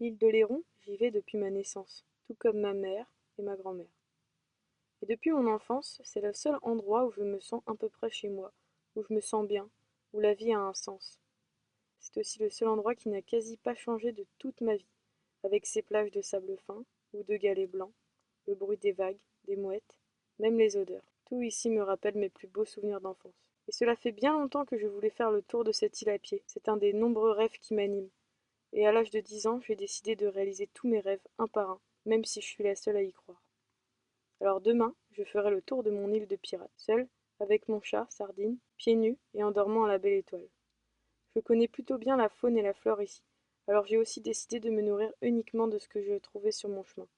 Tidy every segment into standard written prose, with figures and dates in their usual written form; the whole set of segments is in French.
L'île d'Oléron, j'y vais depuis ma naissance, tout comme ma mère et ma grand-mère. Et depuis mon enfance, c'est le seul endroit où je me sens à peu près chez moi, où je me sens bien, où la vie a un sens. C'est aussi le seul endroit qui n'a quasi pas changé de toute ma vie, avec ses plages de sable fin ou de galets blancs, le bruit des vagues, des mouettes, même les odeurs. Tout ici me rappelle mes plus beaux souvenirs d'enfance. Et cela fait bien longtemps que je voulais faire le tour de cette île à pied. C'est un des nombreux rêves qui m'animent. Et à l'âge de 10 ans, j'ai décidé de réaliser tous mes rêves un par un, même si je suis la seule à y croire. Alors demain, je ferai le tour de mon île de pirate, seule, avec mon chat, Sardine, pieds nus et en dormant à la belle étoile. Je connais plutôt bien la faune et la flore ici, alors j'ai aussi décidé de me nourrir uniquement de ce que je trouvais sur mon chemin.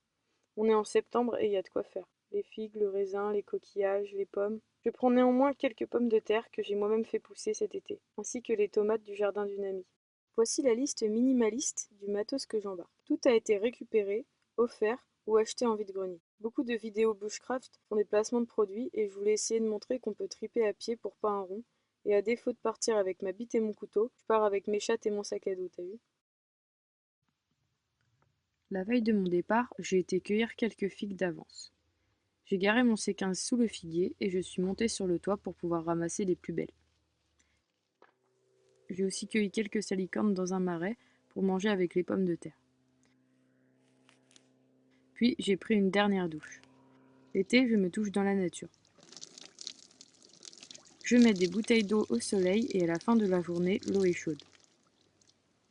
On est en septembre et il y a de quoi faire. Les figues, le raisin, les coquillages, les pommes. Je prends néanmoins quelques pommes de terre que j'ai moi-même fait pousser cet été, ainsi que les tomates du jardin d'une amie. Voici la liste minimaliste du matos que j'embarque. Tout a été récupéré, offert ou acheté en vide-grenier. Beaucoup de vidéos bushcraft font des placements de produits et je voulais essayer de montrer qu'on peut triper à pied pour pas un rond. Et à défaut de partir avec ma bite et mon couteau, je pars avec mes chattes et mon sac à dos, t'as vu? La veille de mon départ, j'ai été cueillir quelques figues d'avance. J'ai garé mon C15 sous le figuier et je suis montée sur le toit pour pouvoir ramasser les plus belles. J'ai aussi cueilli quelques salicornes dans un marais pour manger avec les pommes de terre. Puis j'ai pris une dernière douche. L'été, je me touche dans la nature. Je mets des bouteilles d'eau au soleil et à la fin de la journée, l'eau est chaude.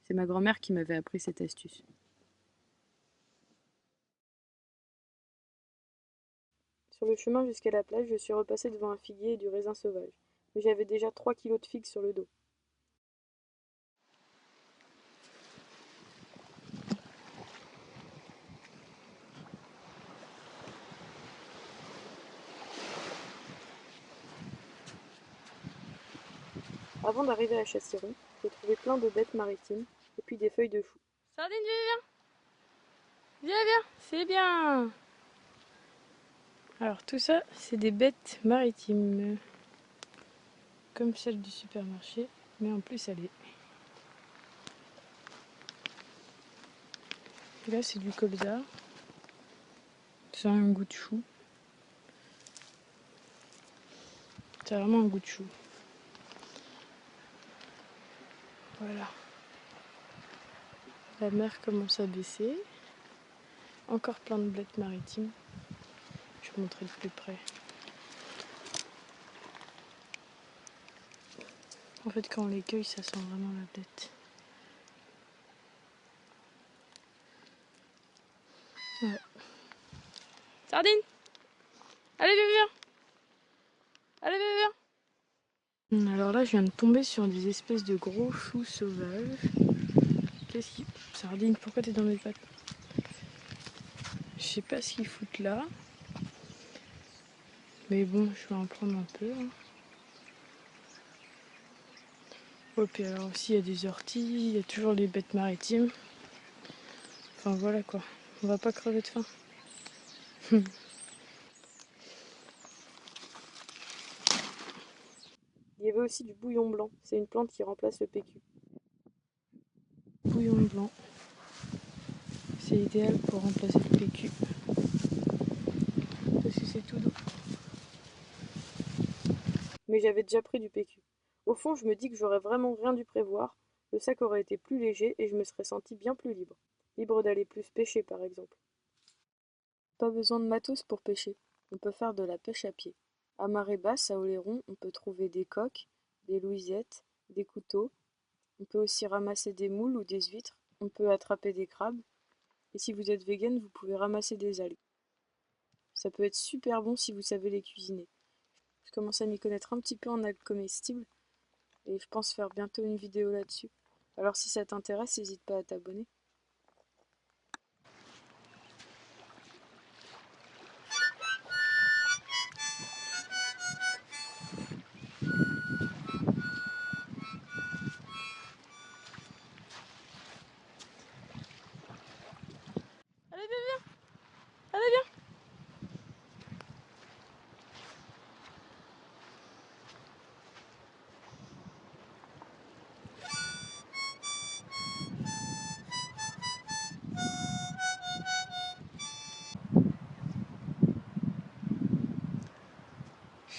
C'est ma grand-mère qui m'avait appris cette astuce. Sur le chemin jusqu'à la plage, je suis repassée devant un figuier et du raisin sauvage. Mais j'avais déjà 3 kilos de figues sur le dos. Avant d'arriver à Châssiron, j'ai trouvé plein de bêtes maritimes et puis des feuilles de chou. Sardine, viens, viens, c'est bien. Alors tout ça, c'est des bêtes maritimes, comme celle du supermarché, mais en plus salées. Et là, c'est du colza. Ça a un goût de chou. Ça a vraiment un goût de chou. Voilà. La mer commence à baisser. Encore plein de blettes maritimes. Je vais vous montrer de plus près. En fait, quand on les cueille, ça sent vraiment la blette. Ouais. Sardine! Allez, viens! Allez, viens! Alors là, je viens de tomber sur des espèces de gros choux sauvages. Qu'est-ce qui... Sardine, pourquoi t'es dans mes pattes? Je sais pas ce qu'ils foutent là. Mais bon, je vais en prendre un peu. Et puis alors aussi, il y a des orties, il y a toujours les bêtes maritimes. Enfin voilà quoi, on va pas crever de faim. Il y avait aussi du bouillon blanc, c'est une plante qui remplace le PQ. Bouillon blanc, c'est idéal pour remplacer le PQ. Parce que c'est tout doux. Mais j'avais déjà pris du PQ. Au fond, je me dis que j'aurais vraiment rien dû prévoir. Le sac aurait été plus léger et je me serais sentie bien plus libre. Libre d'aller plus pêcher par exemple. Pas besoin de matos pour pêcher. On peut faire de la pêche à pied. À marée basse, à Oléron, on peut trouver des coques, des louisettes, des couteaux. On peut aussi ramasser des moules ou des huîtres. On peut attraper des crabes. Et si vous êtes vegan, vous pouvez ramasser des algues. Ça peut être super bon si vous savez les cuisiner. Je commence à m'y connaître un petit peu en algues comestibles et je pense faire bientôt une vidéo là-dessus. Alors si ça t'intéresse, n'hésite pas à t'abonner. Allez, viens, allez, viens.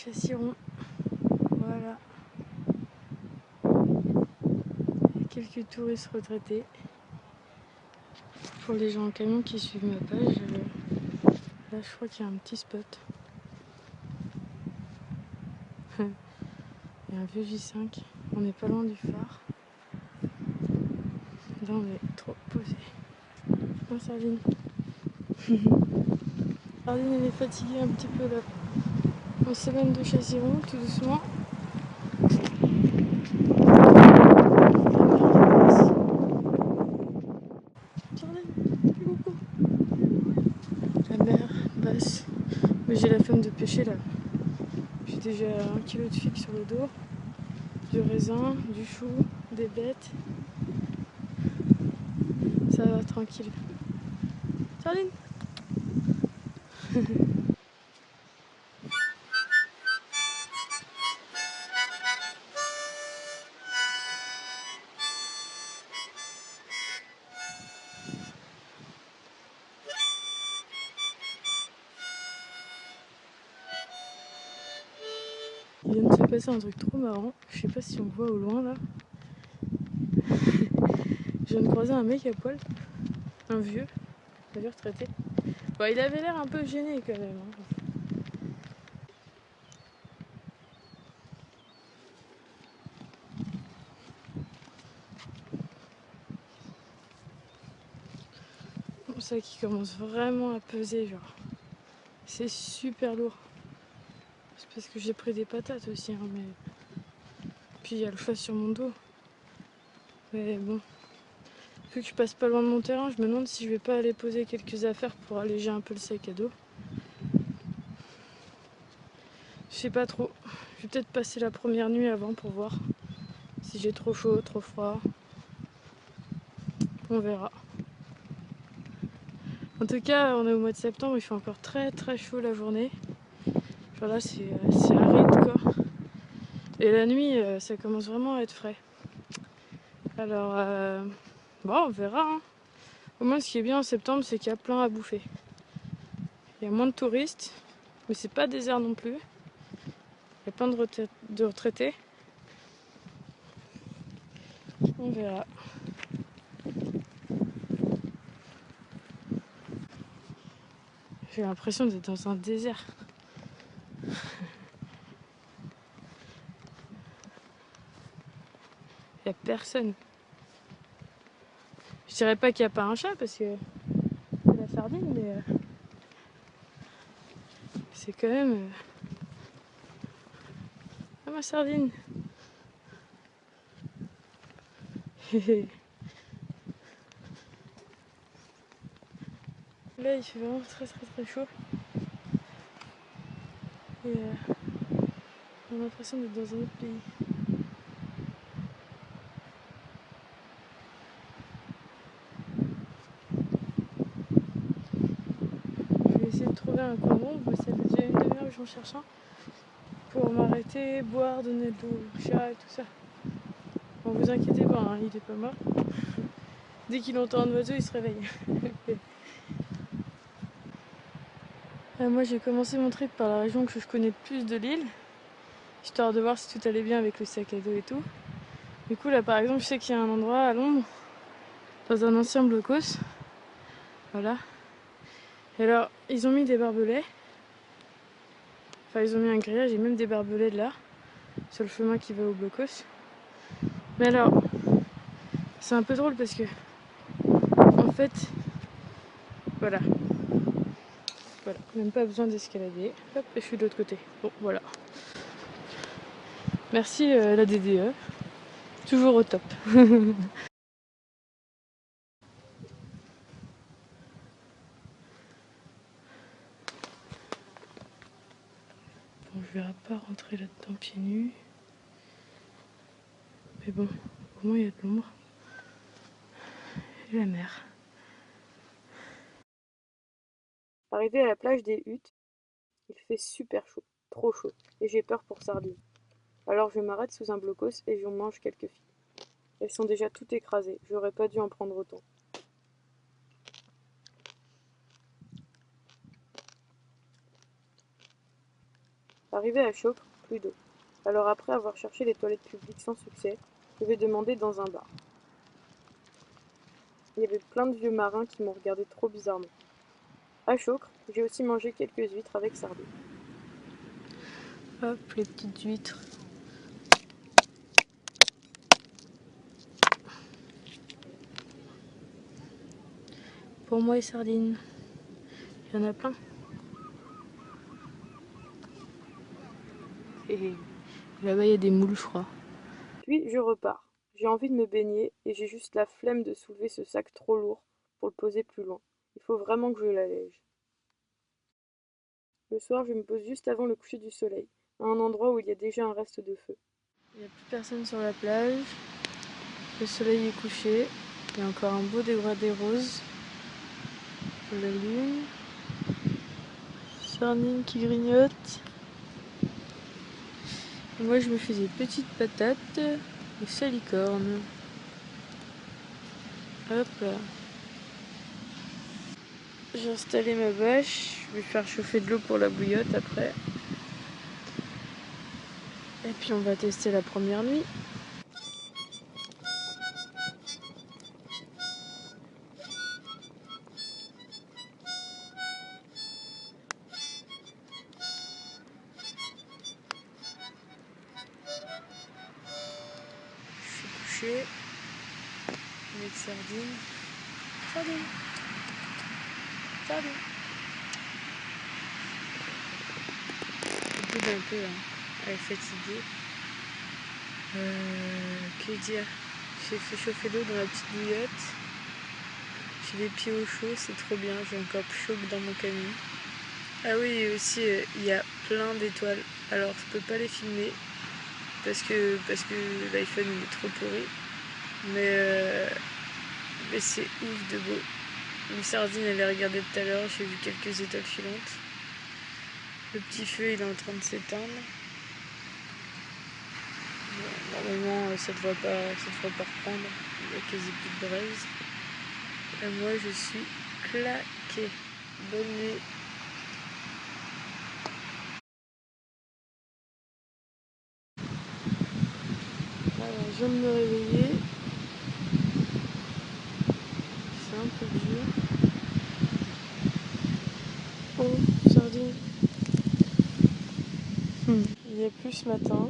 Châssis-Rond. Voilà. Quelques touristes retraités. Pour les gens en camion qui suivent ma page, là je crois qu'il y a un petit spot. Il y a un vieux J5. On n'est pas loin du phare. Là on est trop posé. Oh, Sardine. Sardine elle est fatiguée un petit peu là. On s'éloigne de Châssis-Rond tout doucement. Sardine, plus beaucoup. La mer basse. Mais j'ai la flemme de pêcher là. J'ai déjà 1 kilo de figue sur le dos. Du raisin, du chou, des bêtes. Ça va tranquille. Sardine. Il vient de se passer un truc trop marrant. Je sais pas si on voit au loin là. Je viens de croiser un mec à poil. Un vieux retraité. Bon, il avait l'air un peu gêné quand même. Bon, ça qui commence vraiment à peser, genre. C'est super lourd. C'est parce que j'ai pris des patates aussi, hein, mais... Puis il y a le choix sur mon dos. Mais bon. Vu que je passe pas loin de mon terrain, je me demande si je vais pas aller poser quelques affaires pour alléger un peu le sac à dos. Je sais pas trop. Je vais peut-être passer la première nuit avant pour voir si j'ai trop chaud, trop froid. On verra. En tout cas, on est au mois de septembre, il fait encore très très chaud la journée. Genre là, c'est aride quoi. Et la nuit, ça commence vraiment à être frais. Alors, bon, on verra. Hein. Au moins, ce qui est bien en septembre, c'est qu'il y a plein à bouffer. Il y a moins de touristes, mais c'est pas désert non plus. Il y a plein de retraités. On verra. J'ai l'impression d'être dans un désert. Il n'y a personne. Je dirais pas qu'il n'y a pas un chat parce que c'est la sardine, mais c'est quand même. Ah, ma sardine! Là, il fait vraiment très très très chaud. Et on a l'impression d'être dans un autre pays. Je vais essayer de trouver un coin d'ombre. Ça fait déjà une demi-heure que j'en cherche un. Pour m'arrêter, boire, donner de l'eau au chat et tout ça. Bon, vous inquiétez pas, hein, il est pas mort. Dès qu'il entend un oiseau, il se réveille. Moi, j'ai commencé mon trip par la région que je connais le plus de l'île, histoire de voir si tout allait bien avec le sac à dos et tout. Du coup, là, par exemple, je sais qu'il y a un endroit à Londres, dans un ancien blocos. Voilà. Et alors, ils ont mis des barbelés. Enfin, ils ont mis un grillage et même des barbelés là, sur le chemin qui va au blocos. Mais alors, c'est un peu drôle parce que, en fait, voilà. Voilà, même pas besoin d'escalader. Hop, et je suis de l'autre côté. Bon, voilà. Merci la DDE. Toujours au top. Bon, je verrai pas rentrer là-dedans pieds nus. Mais bon, au moins il y a de l'ombre. Et la mer. Arrivé à la plage des Huttes, il fait super chaud, trop chaud, et j'ai peur pour Sardine. Alors je m'arrête sous un blocos et j'en mange quelques filles. Elles sont déjà toutes écrasées, j'aurais pas dû en prendre autant. Arrivé à Chocre, plus d'eau. Alors après avoir cherché les toilettes publiques sans succès, je vais demander dans un bar. Il y avait plein de vieux marins qui m'ont regardé trop bizarrement. À Chocre, j'ai aussi mangé quelques huîtres avec sardines. Hop, les petites huîtres. Pour moi, les sardines, il y en a plein. Et là-bas, il y a des moules, je crois. Puis je repars. J'ai envie de me baigner et j'ai juste la flemme de soulever ce sac trop lourd pour le poser plus loin. Il faut vraiment que je l'allège. Le soir, je me pose juste avant le coucher du soleil, à un endroit où il y a déjà un reste de feu. Il n'y a plus personne sur la plage. Le soleil est couché. Il y a encore un beau dégradé rose. La lune. Sardine qui grignote. Et moi, je me fais des petites patates et salicorne. Hop là. J'ai installé ma bâche. Je vais faire chauffer de l'eau pour la bouillotte après. Et puis on va tester la première nuit. Je suis couchée avec sardine. Sardine. Sardine. Je boude un peu, hein. Elle est fatiguée. Que dire? J'ai fait chauffer l'eau dans la petite bouillotte. J'ai les pieds au chaud, c'est trop bien. J'ai encore chaud que dans mon camion. Ah oui, et aussi, il y a plein d'étoiles. Alors, je peux pas les filmer parce que l'iPhone il est trop pourri. Mais c'est ouf de beau. Une sardine, elle est regardée tout à l'heure. J'ai vu quelques étoiles filantes. Le petit feu, il est en train de s'éteindre. Bon, normalement, ça devrait pas reprendre. Il y a quasi plus de braise. Et moi, je suis claquée. Bonne nuit. Alors, je viens de me réveiller. C'est un peu dur. Oh, sardine. Il y a plus ce matin.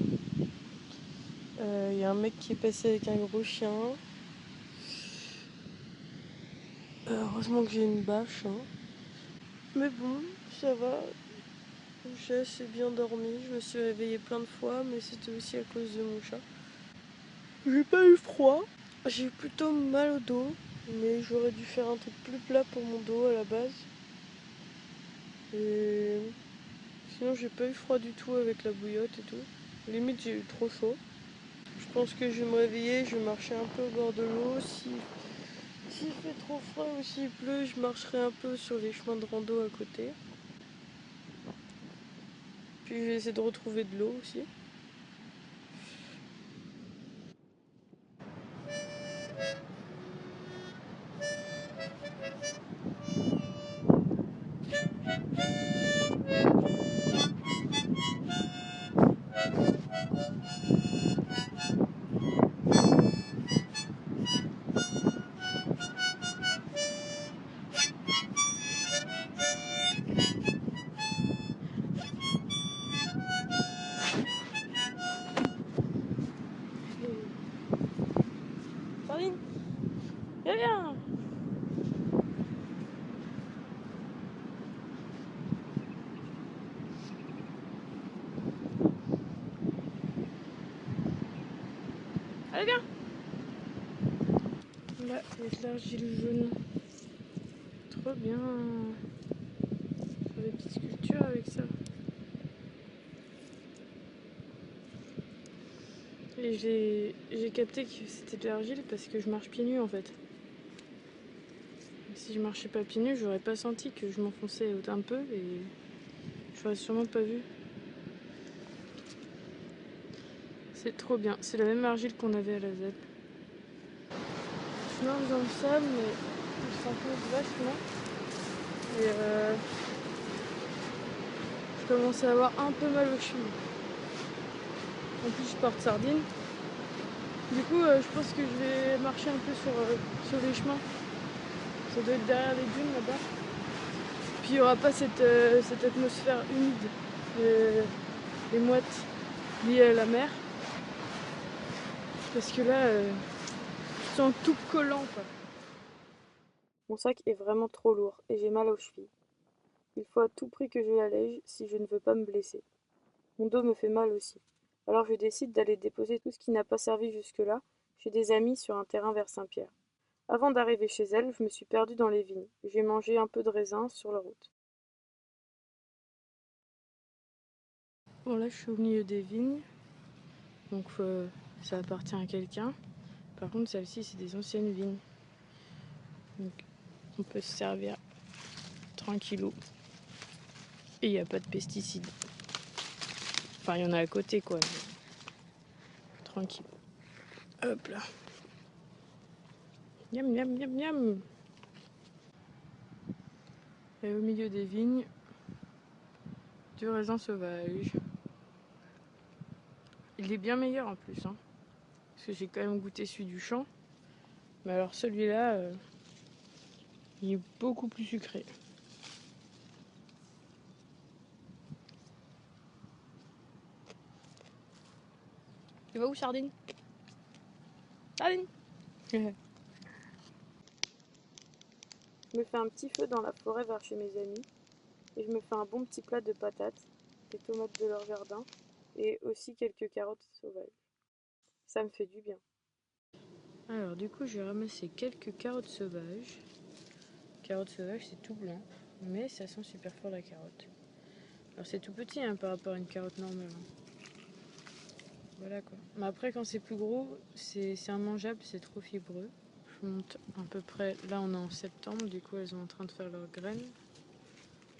Il y a un mec qui est passé avec un gros chien. Heureusement que j'ai une bâche, hein. Mais bon, ça va. J'ai assez bien dormi. Je me suis réveillée plein de fois, mais c'était aussi à cause de mon chat. J'ai pas eu froid. J'ai eu plutôt mal au dos, mais j'aurais dû faire un truc plus plat pour mon dos à la base. Et sinon, j'ai pas eu froid du tout avec la bouillotte et tout. Limite, j'ai eu trop chaud. Je pense que je vais me réveiller, je vais marcher un peu au bord de l'eau. S'il fait trop froid ou s'il pleut, je marcherai un peu sur les chemins de rando à côté. Puis je vais essayer de retrouver de l'eau aussi. Sardine, viens. Allez, viens. Là, il y a de l'argile jaune. Trop bien. Faire des petites sculptures avec ça. Et j'ai capté que c'était de l'argile parce que je marche pieds nus en fait. Et si je marchais pas pieds nus, j'aurais pas senti que je m'enfonçais un peu et j'aurais sûrement pas vu. C'est trop bien. C'est la même argile qu'on avait à la ZEP. Je marche dans le sable, mais je s'enfonce vachement. Et je commence à avoir un peu mal aux chevilles. En plus, je porte sardine. Du coup, je pense que je vais marcher un peu sur les chemins. Ça doit être derrière les dunes là-bas. Puis il n'y aura pas cette atmosphère humide, les mouettes liées à la mer. Parce que là, je sens tout collant, quoi. Mon sac est vraiment trop lourd et j'ai mal aux chevilles. Il faut à tout prix que je l'allège si je ne veux pas me blesser. Mon dos me fait mal aussi. Alors je décide d'aller déposer tout ce qui n'a pas servi jusque-là chez des amis sur un terrain vers Saint-Pierre. Avant d'arriver chez elle, je me suis perdue dans les vignes. J'ai mangé un peu de raisin sur la route. Bon, là, je suis au milieu des vignes. Donc, ça appartient à quelqu'un. Par contre, celle-ci, c'est des anciennes vignes. Donc, on peut se servir tranquillou. Et il n'y a pas de pesticides. Enfin, il y en a à côté, quoi. Mais tranquille. Hop là. Miam, miam, miam, miam. Et au milieu des vignes, du raisin sauvage. Il est bien meilleur en plus, hein. Parce que j'ai quand même goûté celui du champ. Mais alors celui-là, il est beaucoup plus sucré. Tu vas où, Sardine? Sardine! Je me fais un petit feu dans la forêt vers chez mes amis et je me fais un bon petit plat de patates, des tomates de leur jardin et aussi quelques carottes sauvages. Ça me fait du bien. Alors du coup, j'ai ramassé quelques carottes sauvages. Carottes sauvages, c'est tout blanc, mais ça sent super fort la carotte. Alors c'est tout petit hein, par rapport à une carotte normale. Hein. Voilà quoi. Mais après, quand c'est plus gros, c'est immangeable, c'est trop fibreux. Je monte à peu près. Là, on est en septembre, du coup, elles sont en train de faire leurs graines.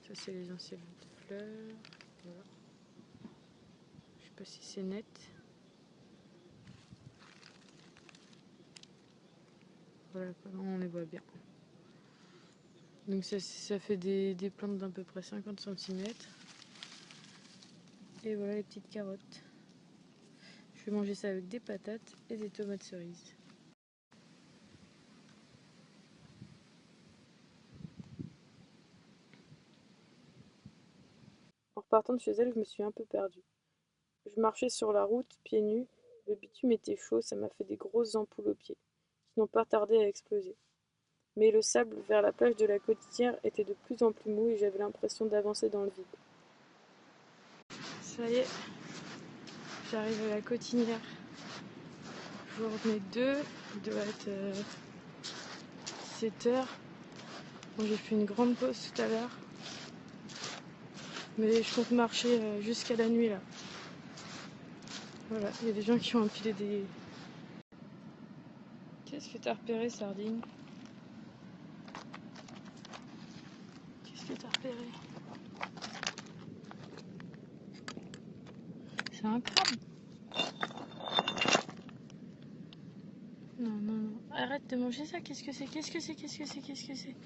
Ça, c'est les anciennes fleurs. Voilà. Je sais pas si c'est net. Voilà, là, on les voit bien. Donc ça fait des plantes d'à peu près 50 cm. Et voilà les petites carottes. Je vais manger ça avec des patates et des tomates cerises. En repartant de chez elle, je me suis un peu perdue. Je marchais sur la route, pieds nus. Le bitume était chaud, ça m'a fait des grosses ampoules aux pieds, qui n'ont pas tardé à exploser. Mais le sable vers la plage de la Cotitière était de plus en plus mou et j'avais l'impression d'avancer dans le vide. Ça y est, j'arrive à la Cotinière. Journée 2, il doit être 7h. Bon, j'ai fait une grande pause tout à l'heure. Mais je compte marcher jusqu'à la nuit là. Voilà, il y a des gens qui ont empilé des... Qu'est-ce que t'as repéré, Sardine? Qu'est-ce que t'as repéré? C'est un crabe. Non, non, non. Arrête de manger ça. Qu'est-ce que c'est? Qu'est-ce que c'est? Qu'est-ce que c'est? Qu'est-ce que c'est?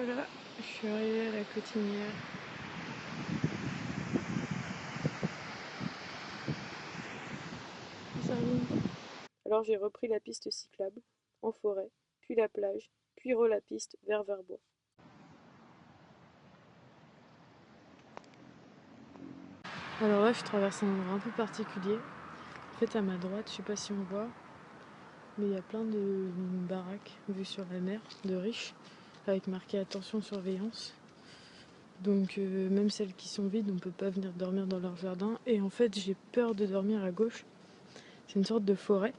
Voilà, je suis arrivée à la Cotinière. Sardine. Alors j'ai repris la piste cyclable, en forêt, puis la plage, puis la piste vers Verbois. Alors là, je traverse un endroit un peu particulier. En fait, à ma droite, je sais pas si on voit, mais il y a plein de baraques vues sur la mer, de riches, avec marqué attention surveillance. Donc même celles qui sont vides, on peut pas venir dormir dans leur jardin. Et en fait, j'ai peur de dormir à gauche. C'est une sorte de forêt.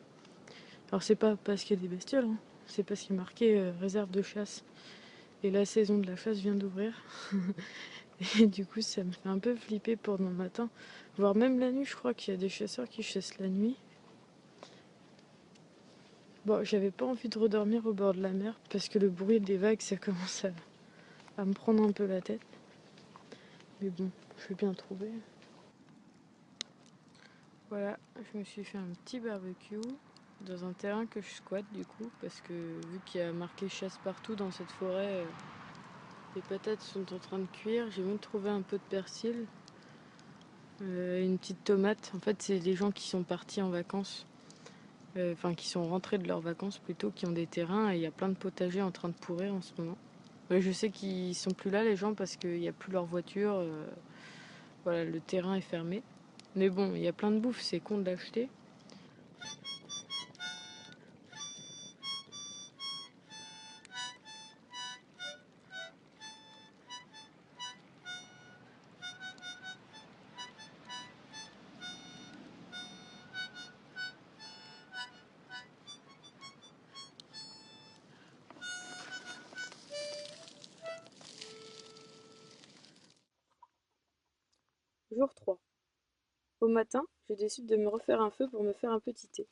Alors c'est pas parce qu'il y a des bestioles, hein. C'est parce qu'il y a marqué réserve de chasse. Et la saison de la chasse vient d'ouvrir. Et du coup, ça me fait un peu flipper pour demain matin. Voire même la nuit, je crois qu'il y a des chasseurs qui chassent la nuit. Bon, j'avais pas envie de redormir au bord de la mer parce que le bruit des vagues, ça commence à me prendre un peu la tête. Mais bon, je vais bien trouver. Voilà, je me suis fait un petit barbecue dans un terrain que je squatte du coup, parce que vu qu'il y a marqué chasse partout dans cette forêt, les patates sont en train de cuire. J'ai même trouvé un peu de persil, une petite tomate. En fait, c'est les gens qui sont partis en vacances, enfin qui sont rentrés de leurs vacances plutôt, qui ont des terrains, et il y a plein de potagers en train de pourrir en ce moment. Je sais qu'ils sont plus là les gens parce qu'il n'y a plus leur voiture, voilà, le terrain est fermé. Mais bon, il y a plein de bouffe, c'est con de l'acheter. Jour 3. Au matin, je décide de me refaire un feu pour me faire un petit thé.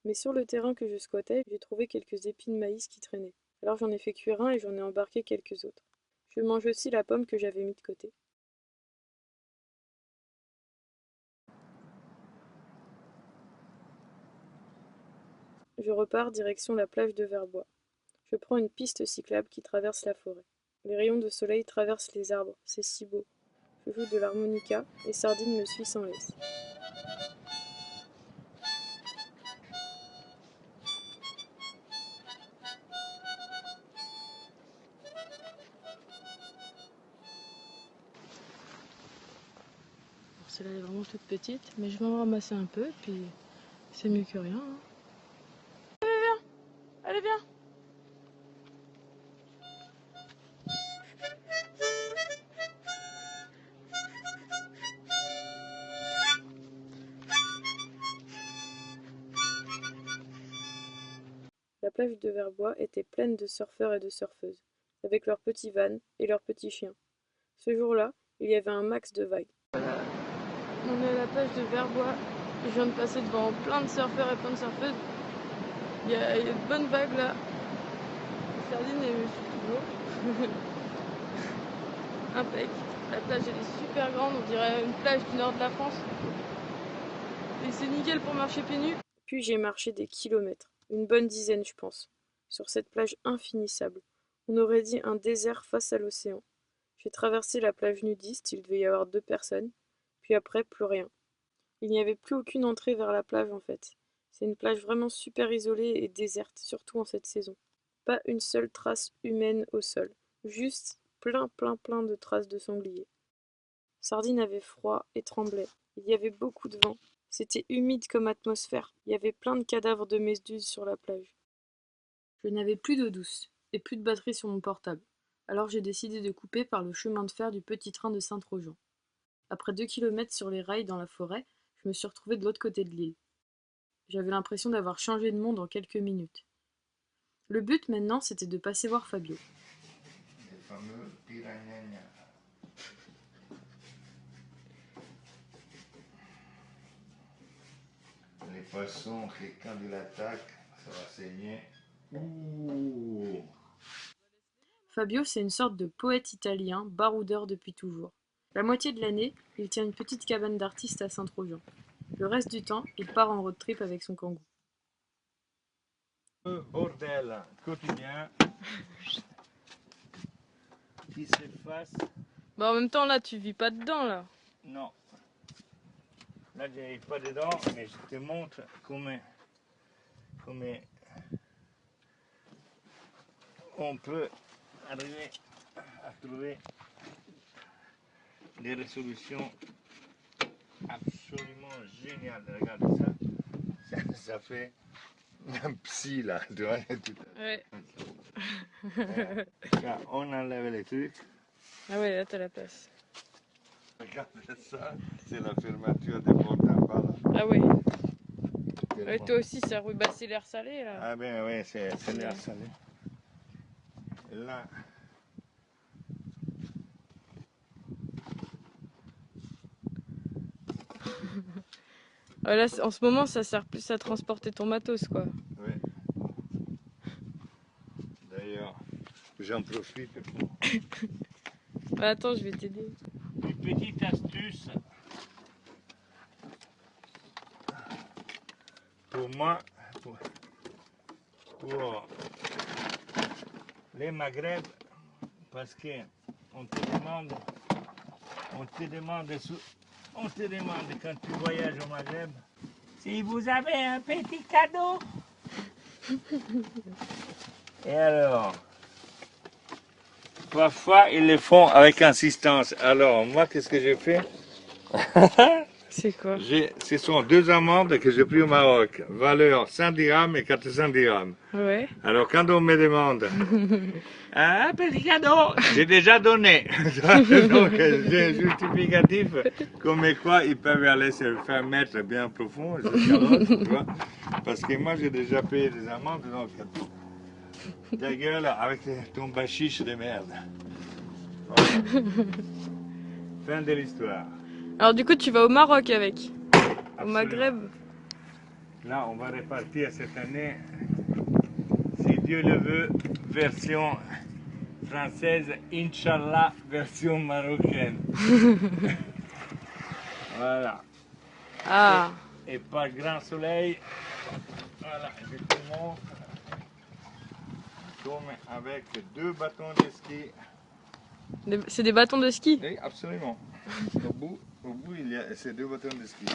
Mais sur le terrain que je squattais, j'ai trouvé quelques épis de maïs qui traînaient. Alors j'en ai fait cuire un et j'en ai embarqué quelques autres. Je mange aussi la pomme que j'avais mis de côté. Je repars direction la plage de Verbois. Je prends une piste cyclable qui traverse la forêt. Les rayons de soleil traversent les arbres, c'est si beau. Je joue de l'harmonica et Sardine me suit sans laisse. Celle-là est vraiment toute petite, mais je vais en ramasser un peu, puis c'est mieux que rien. Allez, viens! La plage de Verbois était pleine de surfeurs et de surfeuses, avec leurs petits vannes et leurs petits chiens. Ce jour-là, il y avait un max de vagues. Voilà, on est à la plage de Verbois. Je viens de passer devant plein de surfeurs et plein de surfeuses. Il y a de bonnes vagues là. Sardine est toujours. Impec. La plage elle est super grande, on dirait une plage du nord de la France. Et c'est nickel pour marcher pieds nus. Puis j'ai marché des kilomètres, une bonne dizaine je pense, sur cette plage infinissable. On aurait dit un désert face à l'océan. J'ai traversé la plage nudiste, il devait y avoir 2 personnes, puis après plus rien. Il n'y avait plus aucune entrée vers la plage en fait. C'est une plage vraiment super isolée et déserte, surtout en cette saison. Pas une seule trace humaine au sol, juste plein de traces de sangliers. Sardine avait froid et tremblait. Il y avait beaucoup de vent. C'était humide comme atmosphère. Il y avait plein de cadavres de méduses sur la plage. Je n'avais plus d'eau douce et plus de batterie sur mon portable. Alors j'ai décidé de couper par le chemin de fer du petit train de Saint-Trojan. Après 2 kilomètres sur les rails dans la forêt, je me suis retrouvée de l'autre côté de l'île. J'avais l'impression d'avoir changé de monde en quelques minutes. Le but maintenant, c'était de passer voir Fabio. Les fameux piranha. Les poissons qui, quand ils attaquent, ça va saigner. Ouh. Fabio, c'est une sorte de poète italien, baroudeur depuis toujours. La moitié de l'année, il tient une petite cabane d'artiste à Saint-Trojan. Le reste du temps, il part en road trip avec son kangou. Bordel quotidien qui s'efface. Bah en même temps, là, tu vis pas dedans, là. Non. Là, je n'arrive pas dedans, mais je te montre comment on peut arriver à trouver des résolutions absolument géniales. Regarde ça, ça fait un psy là, tu vois. Ouais. Là, on enlève les trucs. Ah ouais, là, t'as la place. Regarde ça, c'est la fermeture des portes en bas là. Ah ouais. Ouais, toi aussi, ça rue, bah, c'est l'air salé, là. Ah ben oui, c'est l'air salé. Et là, Là, en ce moment, ça sert plus à transporter ton matos, quoi. oui. D'ailleurs, j'en profite. Bah, attends, je vais t'aider. Une petite astuce pour moi, pour les Maghreb, parce que on te demande quand tu voyages au Maghreb, si vous avez un petit cadeau. Et alors, parfois ils le font avec insistance. Alors moi, qu'est-ce que j'ai fait? C'est quoi? Ce sont 2 amandes que j'ai pris au Maroc, valeur 100 dirhams et 400 dirhams. Ouais. Alors quand on me demande un petit cadeau, j'ai déjà donné. Donc j'ai un justificatif comme quoi ils peuvent aller se faire mettre bien profond jusqu'à l'autre, tu vois. Parce que moi j'ai déjà payé des amandes, donc ta gueule avec ton bachiche de merde. Voilà. Fin de l'histoire. Alors du coup, tu vas au Maroc avec? Au Absolument. Maghreb? Là, on va repartir cette année, si Dieu le veut, version française, Inch'Allah, version marocaine. Voilà. Ah, Et par grand soleil, voilà, je te montre, comme avec 2 bâtons de ski. c'est des bâtons de ski? Oui, absolument. Au bout, il y a ces 2 bâtons de ski.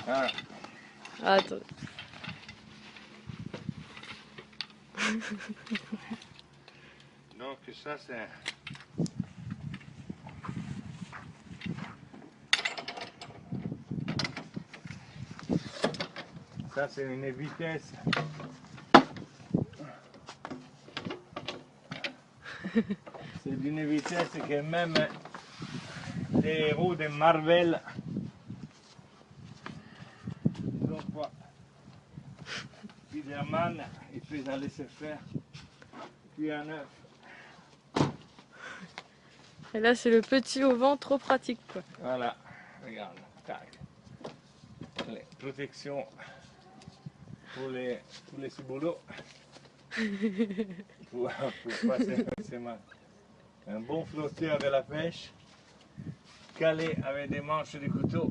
Voilà. Ah, attends. Donc ça c'est... Ça c'est une vitesse. C'est d'une vitesse que même les héros de Marvel n'ont pas. Spider-Man, il peut aller se faire. Puis un œuf. Et là, c'est le petit au vent, trop pratique, quoi. Voilà, regarde, tac. Allez, protection pour les ciboulots. pour passer ces mains. Un bon flotteur de la pêche, calé avec des manches de couteau.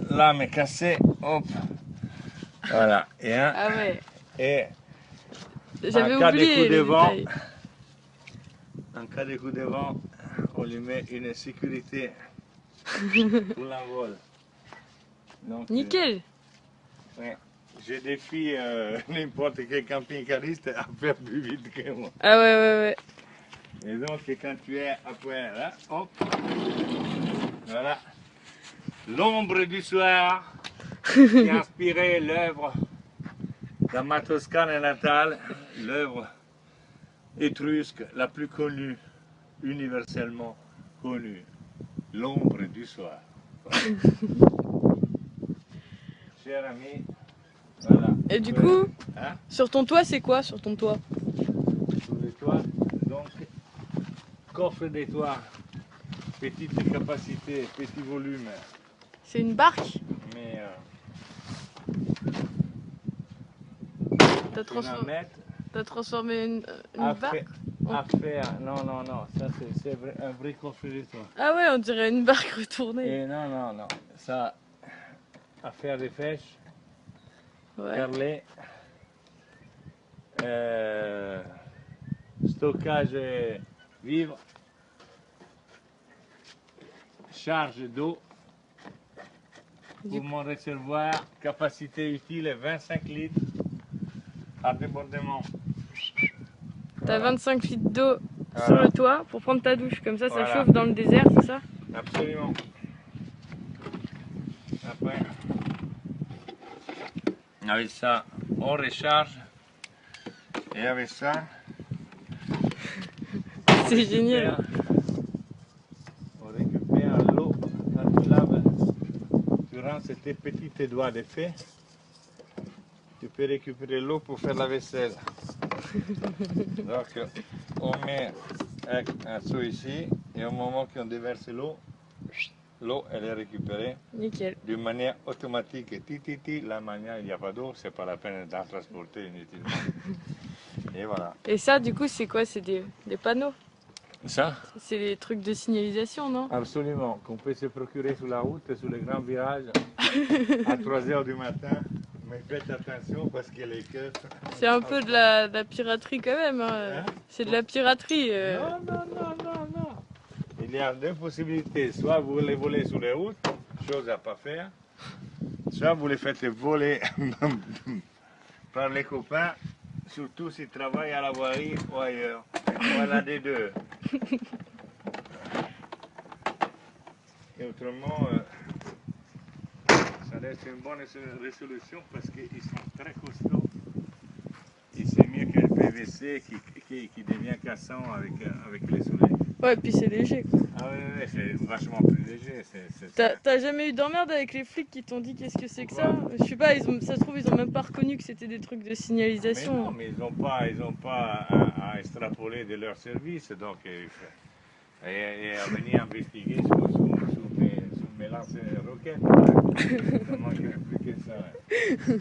Lame est cassée, hop. Voilà, Ah ouais, et j'avais en cas de oublié coup de le vent, détail. en cas de coup de vent, on lui met une sécurité pour l'envol. Donc, Nickel. ouais, je défie n'importe quel camping-cariste à faire plus vite que moi. Ah ouais, ouais, ouais. Et donc, quand tu es après là, hop, voilà, l'ombre du soir qui a inspiré l'œuvre dans ma Toscane natale, l'œuvre étrusque la plus connue, universellement connue, l'ombre du soir. Voilà. Cher ami, voilà. Et du coup, hein, sur ton toit, c'est quoi sur ton toit? sur les toits, donc, coffre des toits, petite capacité, petit volume, C'est une barque? mais T'as transformé une barque? à faire, non, ça c'est un vrai coffre des toits. Ah ouais, on dirait une barque retournée. Et non, ça, à faire des pêches, Ouais. carrelé, stockage vivre, charge d'eau pour mon réservoir, capacité utile 25 litres à débordement. T'as Voilà. 25 litres d'eau Voilà. sur le toit pour prendre ta douche. Comme ça Voilà. chauffe dans le désert, c'est ça? Absolument. Après, avec ça, on recharge. Et avec ça, C'est génial. on récupère l'eau quand tu laves. Tu rinces tes petits doigts de fée. Tu peux récupérer l'eau pour faire la vaisselle. Donc, on met un seau ici et au moment qu'on déverse l'eau, l'eau, elle est récupérée Nickel. d'une manière automatique. La manière, il n'y a pas d'eau, c'est pas la peine d'en transporter inutilement. Et voilà. Et ça, du coup, c'est quoi? C'est des panneaux? Ça, C'est les trucs de signalisation, non? absolument, qu'on peut se procurer sur la route, sur les grands virages, à 3 heures du matin. Mais faites attention parce que les queues. C'est un peu de la piraterie quand même. Hein. Hein? C'est de la piraterie. Non, non, non, non, non. Il y a deux possibilités. Soit vous les volez sur les routes, chose à pas faire. Soit vous les faites voler par les copains, surtout s'ils travaillent à la voirie ou ailleurs. Voilà des deux. Et autrement, ça reste une bonne résolution parce qu'ils sont très costauds. Et c'est mieux que le PVC qui devient cassant avec les soleils. Ouais, puis c'est léger, quoi. Ah oui, c'est vachement plus léger. T'as jamais eu d'emmerde avec les flics qui t'ont dit qu'est-ce que c'est que ça? Je sais pas, ça se trouve, ils ont même pas reconnu que c'était des trucs de Mais signalisation. non, mais ils n'ont pas à extrapoler de leur service, donc et à venir investiguer sous mes lance-roquettes. Comment expliquer ça?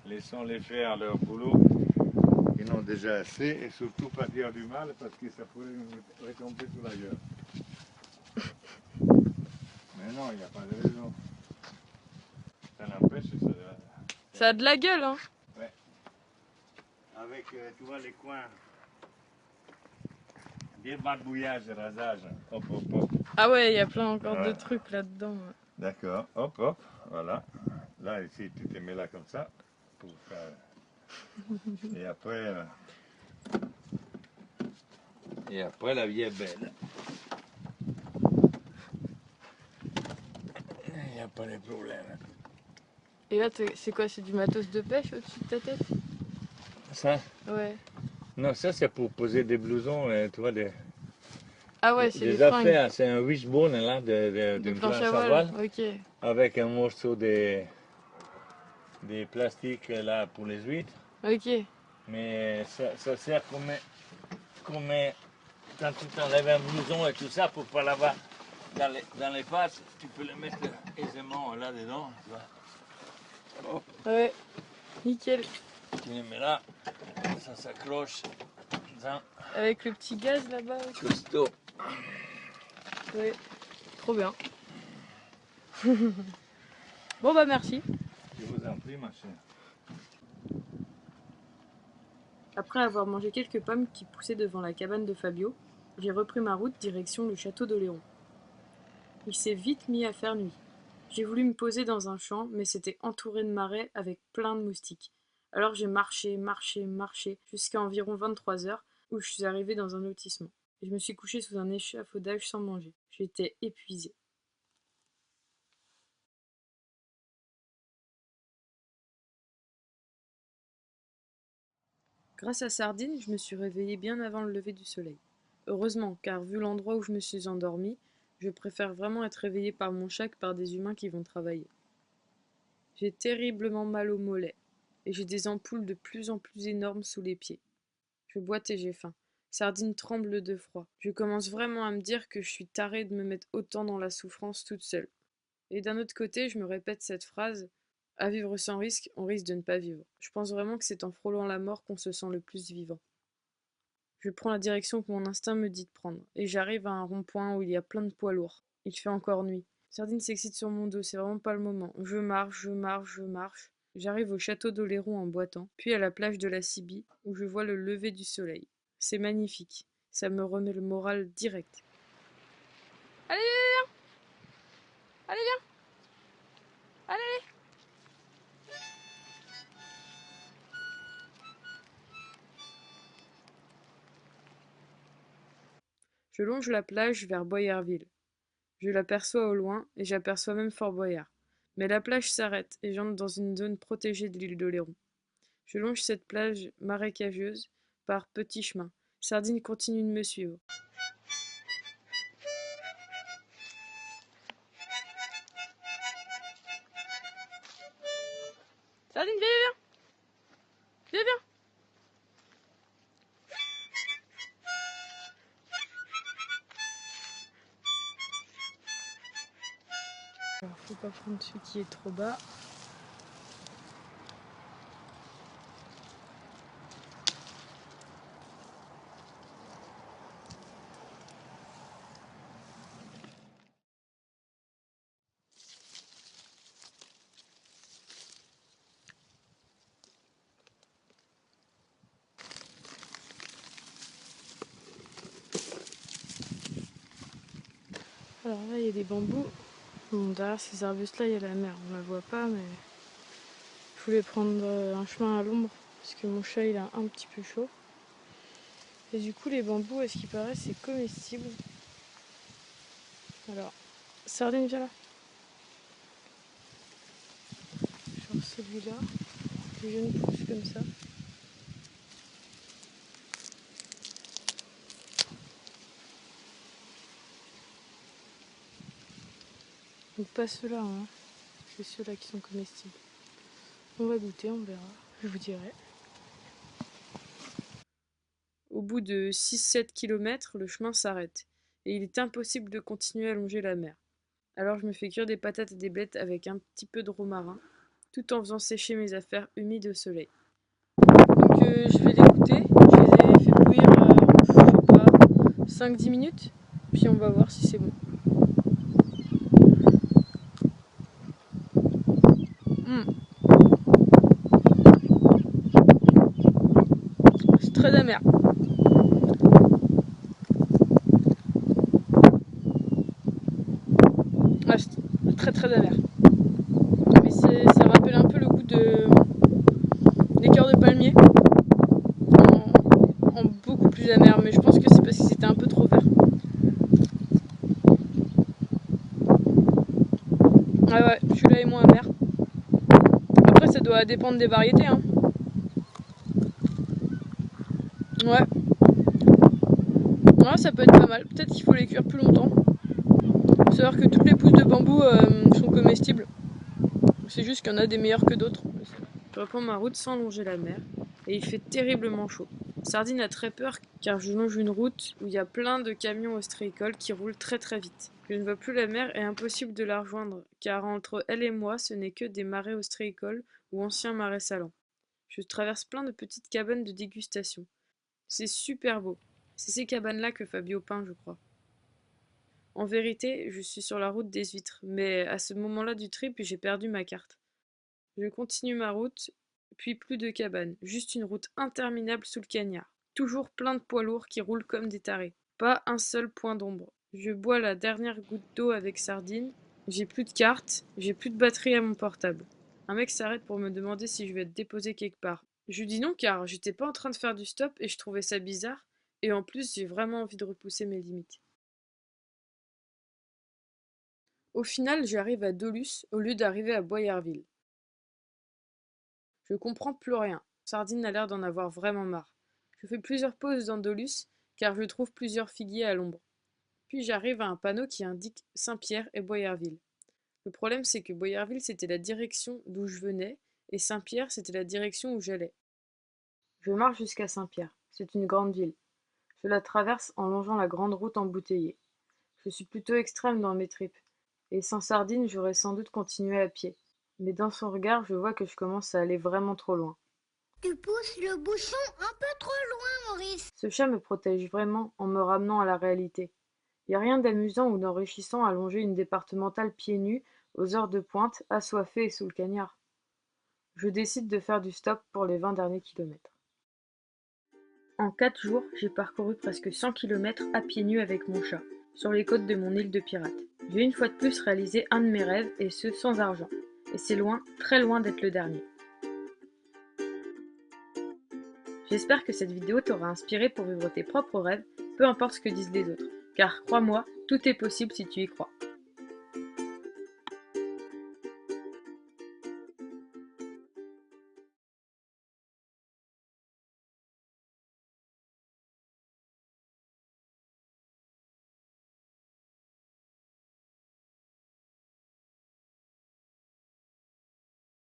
Laissons-les faire leur boulot. Ils n'ont déjà assez et surtout pas dire du mal parce que ça pourrait nous retomber sur la gueule. Mais non, il n'y a pas de raison. Ça n'empêche, Ça a de la gueule, hein. ouais. Avec, tu vois, les coins, des barbouillages, rasage. Hop, hop, hop. Ah ouais, il y a plein encore de Ouais. trucs là-dedans. Ouais. D'accord, hop, hop, voilà. Là, ici, tu te mets là comme ça pour faire. Et après, la vie est belle. Il n'y a pas de problème. Et là, c'est quoi? C'est du matos de pêche au-dessus de ta tête? Ça? Ouais. Non, ça, c'est pour poser des blousons, tu vois, Ah ouais, c'est les des fringues. affaires. C'est un wishbone, là, De d'une planche planche à à voile. voile, Ok. avec un morceau de plastique, là, pour les huîtres. Ok. Mais ça sert comme quand tu t'enlèves un blouson et tout ça pour pas l'avoir dans les faces, tu peux le mettre aisément là-dedans. Tu vois. Hop, Ouais. Nickel. tu le mets là, ça s'accroche. Avec le petit gaz là-bas. Costaud. Ouais. Trop bien. Bon bah merci. Je vous en prie, ma chère. Après avoir mangé quelques pommes qui poussaient devant la cabane de Fabio, j'ai repris ma route direction le château d'Oléron. Il s'est vite mis à faire nuit. J'ai voulu me poser dans un champ, mais c'était entouré de marais avec plein de moustiques. Alors j'ai marché, jusqu'à environ 23 heures, où je suis arrivée dans un lotissement. Et je me suis couchée sous un échafaudage sans manger. J'étais épuisée. Grâce à Sardine, je me suis réveillée bien avant le lever du soleil. Heureusement, car vu l'endroit où je me suis endormie, je préfère vraiment être réveillée par mon chat que par des humains qui vont travailler. J'ai terriblement mal aux mollets, et j'ai des ampoules de plus en plus énormes sous les pieds. Je boite et j'ai faim. Sardine tremble de froid. Je commence vraiment à me dire que je suis tarée de me mettre autant dans la souffrance toute seule. Et d'un autre côté, je me répète cette phrase: à vivre sans risque, on risque de ne pas vivre. Je pense vraiment que c'est en frôlant la mort qu'on se sent le plus vivant. Je prends la direction que mon instinct me dit de prendre, et j'arrive à un rond-point où il y a plein de poids lourds. Il fait encore nuit. Sardine s'excite sur mon dos, c'est vraiment pas le moment. Je marche. J'arrive au château d'Oléron en boitant, puis à la plage de la Cibie, où je vois le lever du soleil. C'est magnifique. Ça me remet le moral direct. Allez, allez, viens, allez. Je longe la plage vers Boyerville. Je l'aperçois au loin, et j'aperçois même Fort Boyard. Mais la plage s'arrête, et j'entre dans une zone protégée de l'île d'Oléron. Je longe cette plage marécageuse par petits chemins. Sardine continue de me suivre. Sardine, viens. pas prendre celui qui est trop bas. Alors là, il y a des bambous. Bon, derrière ces arbustes-là, il y a la mer. On la voit pas, mais je voulais prendre un chemin à l'ombre parce que mon chat, il a un petit peu chaud. Et du coup, les bambous, à ce qui paraît, c'est comestible. Alors, Sardine, viens là. Genre celui-là. Les jeunes pousses comme ça. Donc pas ceux-là, hein. C'est ceux-là qui sont comestibles. On va goûter, on verra. Je vous dirai. Au bout de 6-7 km, le chemin s'arrête. Et il est impossible de continuer à longer la mer. Alors je me fais cuire des patates et des blettes avec un petit peu de romarin, tout en faisant sécher mes affaires humides au soleil. Donc je vais les goûter. Je les ai fait bouillir, je sais pas, 5-10 minutes. Puis on va voir si c'est bon. C'est très amer. Ah, c'est très très amer. Mais ça me rappelle un peu le goût des cœurs de palmier. En beaucoup plus amer, mais je pense que c'est parce que c'était un peu trop vert. Ah ouais, celui-là est moins amer. Après, ça doit dépendre des variétés, hein. Ouais. Ouais, ça peut être pas mal. Peut-être qu'il faut les cuire plus longtemps. Faut savoir que toutes les pousses de bambou sont comestibles. C'est juste qu'il y en a des meilleures que d'autres. Je reprends ma route sans longer la mer. Et il fait terriblement chaud. Sardine a très peur car je longe une route où il y a plein de camions ostréicoles qui roulent très très vite. Je ne vois plus la mer et impossible de la rejoindre car entre elle et moi ce n'est que des marais ostréicoles ou anciens marais salants. Je traverse plein de petites cabanes de dégustation. C'est super beau. C'est ces cabanes-là que Fabio peint, je crois. En vérité, je suis sur la route des huîtres, mais à ce moment-là du trip, j'ai perdu ma carte. Je continue ma route, puis plus de cabanes, juste une route interminable sous le cagnard. Toujours plein de poids lourds qui roulent comme des tarés. Pas un seul point d'ombre. Je bois la dernière goutte d'eau avec Sardine. J'ai plus de carte, j'ai plus de batterie à mon portable. Un mec s'arrête pour me demander si je vais être déposé quelque part. Je lui dis non car j'étais pas en train de faire du stop et je trouvais ça bizarre. Et en plus, j'ai vraiment envie de repousser mes limites. Au final, j'arrive à Dolus au lieu d'arriver à Boyerville. Je comprends plus rien. Sardine a l'air d'en avoir vraiment marre. Je fais plusieurs pauses dans Dolus car je trouve plusieurs figuiers à l'ombre. Puis j'arrive à un panneau qui indique Saint-Pierre et Boyerville. Le problème c'est que Boyerville c'était la direction d'où je venais et Saint-Pierre c'était la direction où j'allais. Je marche jusqu'à Saint-Pierre. C'est une grande ville. Je la traverse en longeant la grande route embouteillée. Je suis plutôt extrême dans mes tripes. Et sans Sardine, j'aurais sans doute continué à pied. Mais dans son regard, je vois que je commence à aller vraiment trop loin. Tu pousses le bouchon un peu trop loin, Maurice. Ce chat me protège vraiment en me ramenant à la réalité. Il n'y a rien d'amusant ou d'enrichissant à longer une départementale pieds nus, aux heures de pointe, assoiffée et sous le cagnard. Je décide de faire du stop pour les 20 derniers kilomètres. En 4 jours, j'ai parcouru presque 100 kilomètres à pieds nus avec mon chat, sur les côtes de mon île de pirate. J'ai une fois de plus réalisé un de mes rêves, et ce sans argent. Et c'est loin, très loin d'être le dernier. J'espère que cette vidéo t'aura inspiré pour vivre tes propres rêves, peu importe ce que disent les autres. Car crois-moi, tout est possible si tu y crois.